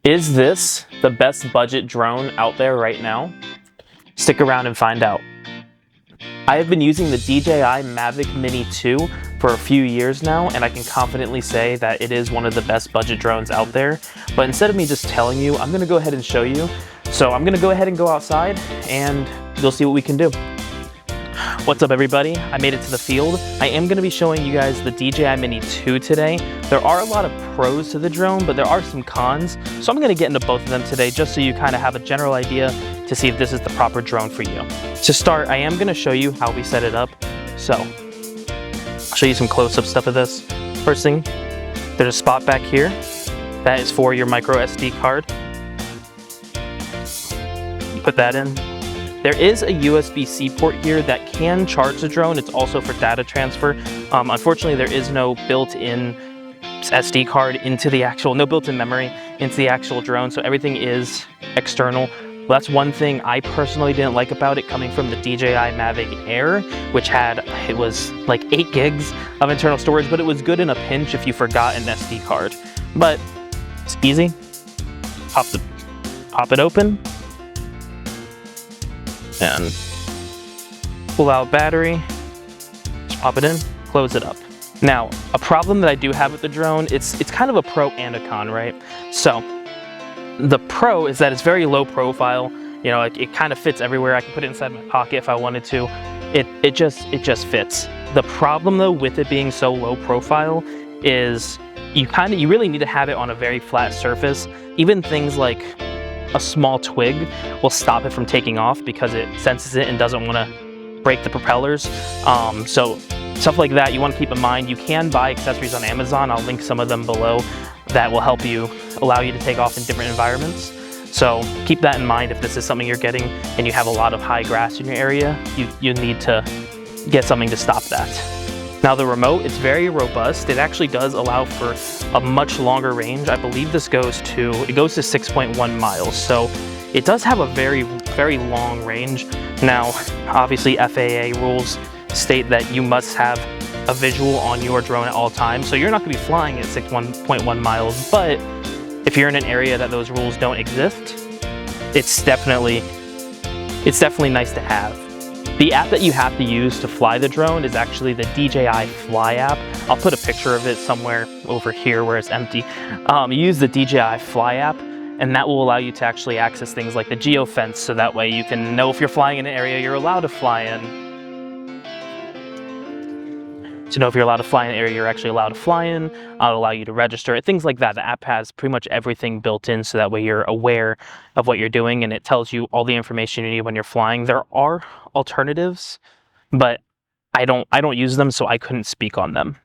Is this the best budget drone out there right now? Stick around and find out. I have been using the DJI Mavic Mini 2 for a few years now, and I can confidently say that it is one of the best budget drones out there. But instead of me just telling you, I'm gonna go ahead and show you. So I'm gonna go ahead and go outside and you'll see what we can do. What's up everybody? I made it to the field. I am going to be showing you guys the DJI Mini 2 today. There are a lot of pros to the drone, but there are some cons. So I'm going to get into both of them today just so you kind of have a general idea to see if this is the proper drone for you. To start, I am going to show you how we set it up. So I'll show you some close-up stuff of this. First thing, there's a spot back here. That is for your micro SD card. You put that in. There is a USB-C port here that can charge the drone. It's also for data transfer. Unfortunately, there is no built-in SD card into the actual, no built-in memory into the actual drone, so everything is external. That's one thing I personally didn't like about it coming from the DJI Mavic Air, which had, it was like 8 gigs of internal storage, but it was good in a pinch if you forgot an SD card. But it's easy. Pop it open. And pull out battery, just pop it in, close it up. Now, a problem that I do have with the drone, it's kind of a pro and a con, right? So, the pro is that it's very low profile. You know, it kind of fits everywhere. I can put it inside my pocket if I wanted to. It just fits. The problem though with it being so low profile is you really need to have it on a very flat surface. Even things like a small twig will stop it from taking off because it senses it and doesn't want to break the propellers. So stuff like that you want to keep in mind. You can buy accessories on Amazon. I'll link some of them below that will help you, allow you to take off in different environments. So keep that in mind if this is something you're getting and you have a lot of high grass in your area. You need to get something to stop that. Now the remote, it's very robust. It actually does allow for a much longer range. I believe this goes to 6.1 miles. So it does have a very, very long range. Now, obviously FAA rules state that you must have a visual on your drone at all times. So you're not gonna be flying at 6.1 miles, but if you're in an area that those rules don't exist, it's definitely nice to have. The app that you have to use to fly the drone is actually the DJI Fly app. I'll put a picture of it somewhere over here where it's empty. You use the DJI Fly app, and that will allow you to actually access things like the geofence, so that way you can know if you're flying in an area you're allowed to fly in. To know if you're allowed to fly in an area you're actually allowed to fly in. I'll allow you to register it, things like that. The app has pretty much everything built in, so that way you're aware of what you're doing and it tells you all the information you need when you're flying. There are alternatives, but I don't use them, so I couldn't speak on them.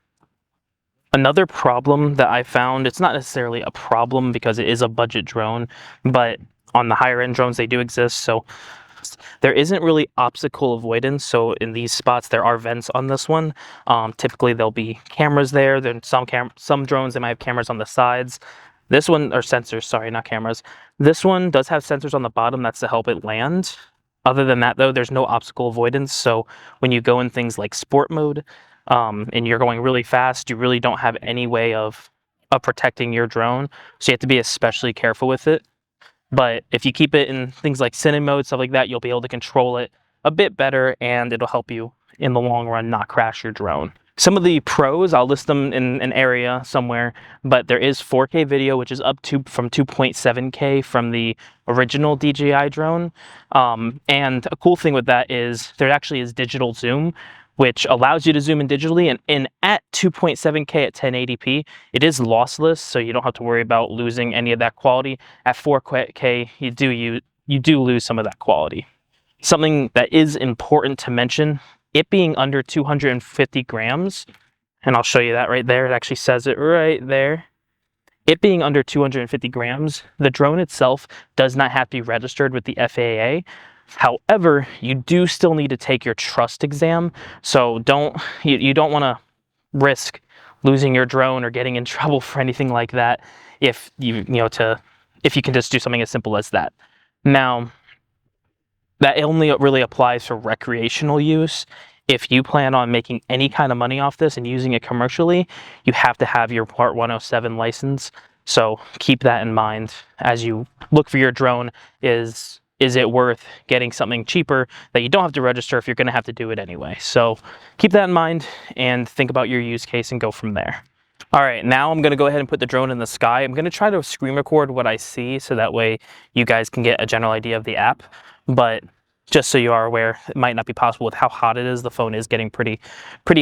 Another problem that I found, it's not necessarily a problem because it is a budget drone, but on the higher end drones they do exist. So there isn't really obstacle avoidance. So in these spots, there are vents on this one. Typically there'll be cameras there. Then some drones, they might have cameras on the sides. This one, or sensors, sorry, not cameras. This one does have sensors on the bottom. That's to help it land. Other than that though, there's no obstacle avoidance. So when you go in things like sport mode, and you're going really fast, you really don't have any way of protecting your drone. So you have to be especially careful with it. But if you keep it in things like cine mode, stuff like that, you'll be able to control it a bit better and it'll help you in the long run not crash your drone. Some of the pros, I'll list them in an area somewhere, but there is 4K video, which is from 2.7K from the original DJI drone. And a cool thing with that is there actually is digital zoom, which allows you to zoom in digitally, and at 2.7K at 1080p, it is lossless, so you don't have to worry about losing any of that quality. At 4K, you do lose some of that quality. Something that is important to mention, it being under 250 grams, and I'll show you that right there. It actually says it right there. It being under 250 grams, the drone itself does not have to be registered with the FAA. However, you do still need to take your trust exam, so you don't want to risk losing your drone or getting in trouble for anything like that if you can just do something as simple as that. Now, that only really applies for recreational use. If you plan on making any kind of money off this and using it commercially, you have to have your Part 107 license. So keep that in mind as you look for your drone. Is it worth getting something cheaper that you don't have to register if you're going to have to do it anyway? So keep that in mind and think about your use case and go from there. All right, now I'm gonna go ahead and put the drone in the sky. I'm gonna try to screen record what I see so that way you guys can get a general idea of the app. But just so you are aware, it might not be possible with how hot it is. The phone is getting pretty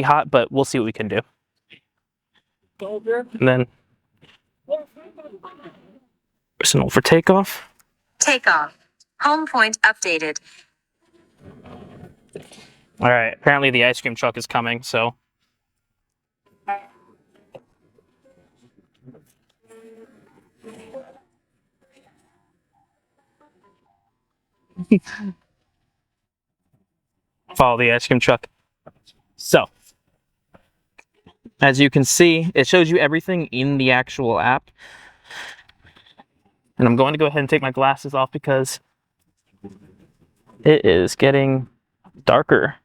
hot, but we'll see what we can do. And then signal for takeoff. Takeoff. Home point updated. All right, apparently the ice cream truck is coming, so. Follow the ice cream truck. So, as you can see, it shows you everything in the actual app. And I'm going to go ahead and take my glasses off because it is getting darker.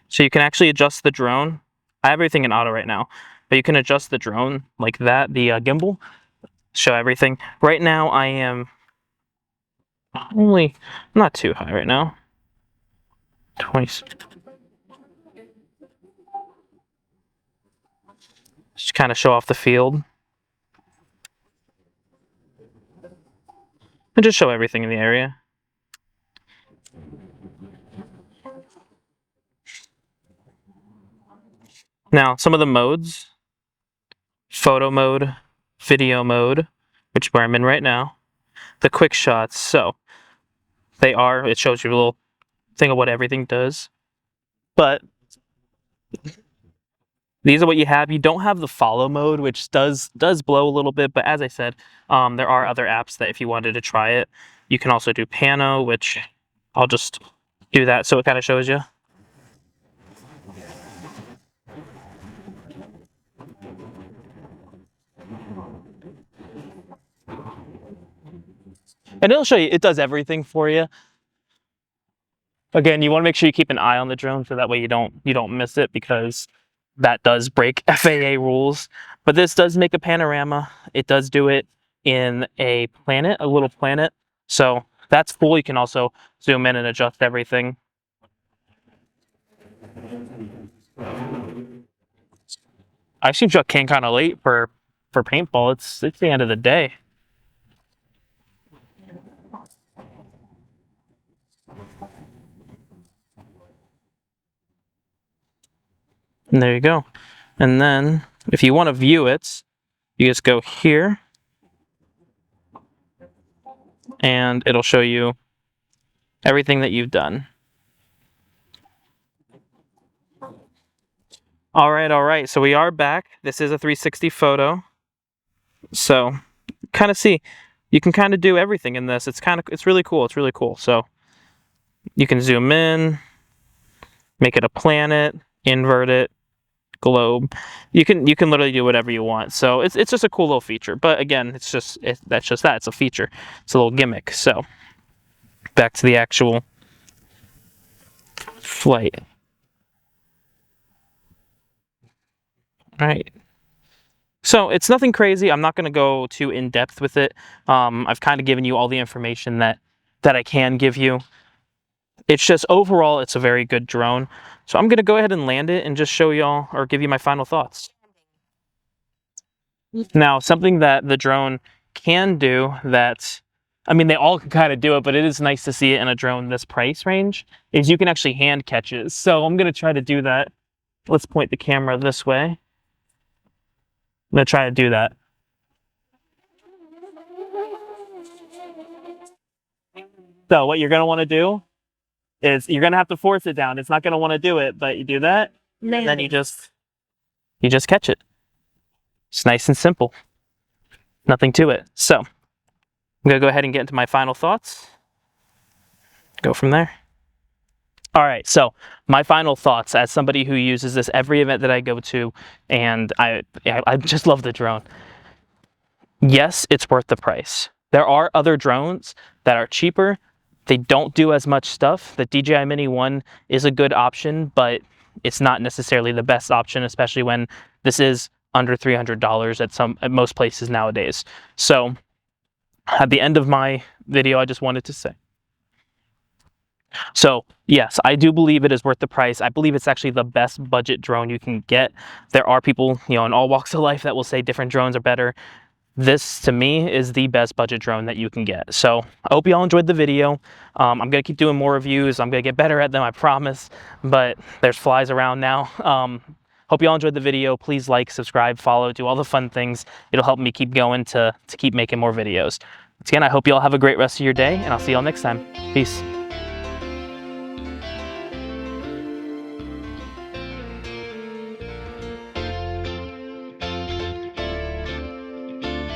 So you can actually adjust the drone. I have everything in auto right now, but you can adjust the drone like that, the gimbal, show everything. Right now I am only, not too high right now. 20. Just kind of show off the field. And just show everything in the area. Now, some of the modes, photo mode, video mode, which is where I'm in right now, the quick shots. So it shows you a little thing of what everything does. But these are what you have. You don't have the follow mode, which does blow a little bit. But as I said, there are other apps that if you wanted to try it, you can also do pano, which I'll just do that so it kind of shows you. And it'll show you, it does everything for you. Again, you want to make sure you keep an eye on the drone so that way you don't miss it, because that does break FAA rules. But this does make a panorama. It does do it in a little planet. So that's cool. You can also zoom in and adjust everything. Ice cream truck came kind of late for paintball. It's the end of the day. And there you go. And then if you want to view it, you just go here and it'll show you everything that you've done. All right. So we are back. This is a 360 photo. So kind of see, you can kind of do everything in this. It's really cool. It's really cool. So you can zoom in, make it a planet, invert it, globe. You can literally do whatever you want. So it's just a cool little feature. But again, that's just that. It's a feature. It's a little gimmick. So back to the actual flight. All right. So it's nothing crazy. I'm not going to go too in depth with it. I've kind of given you all the information that I can give you. It's just overall, it's a very good drone. So I'm going to go ahead and land it and just show y'all or give you my final thoughts. Now, something that the drone can do that, I mean, they all can kind of do it, but it is nice to see it in a drone this price range, is you can actually hand catches. So I'm going to try to do that. Let's point the camera this way. I'm going to try to do that. So what you're going to want to do is you're going to have to force it down. It's not going to want to do it, but you do that, and then you just catch it. It's nice and simple. Nothing to it. So I'm going to go ahead and get into my final thoughts. Go from there. All right, so my final thoughts as somebody who uses this every event that I go to, and I just love the drone. Yes, it's worth the price. There are other drones that are cheaper. They don't do as much stuff. The DJI Mini 1 is a good option, but it's not necessarily the best option, especially when this is under $300 at most places nowadays. So at the end of my video, I just wanted to say, so yes, I do believe it is worth the price. I believe it's actually the best budget drone you can get. There are people, in all walks of life that will say different drones are better. This, to me, is the best budget drone that you can get. So I hope you all enjoyed the video. I'm going to keep doing more reviews. I'm going to get better at them, I promise. But there's flies around now. Hope you all enjoyed the video. Please like, subscribe, follow, do all the fun things. It'll help me keep going to keep making more videos. Once again, I hope you all have a great rest of your day, and I'll see you all next time. Peace.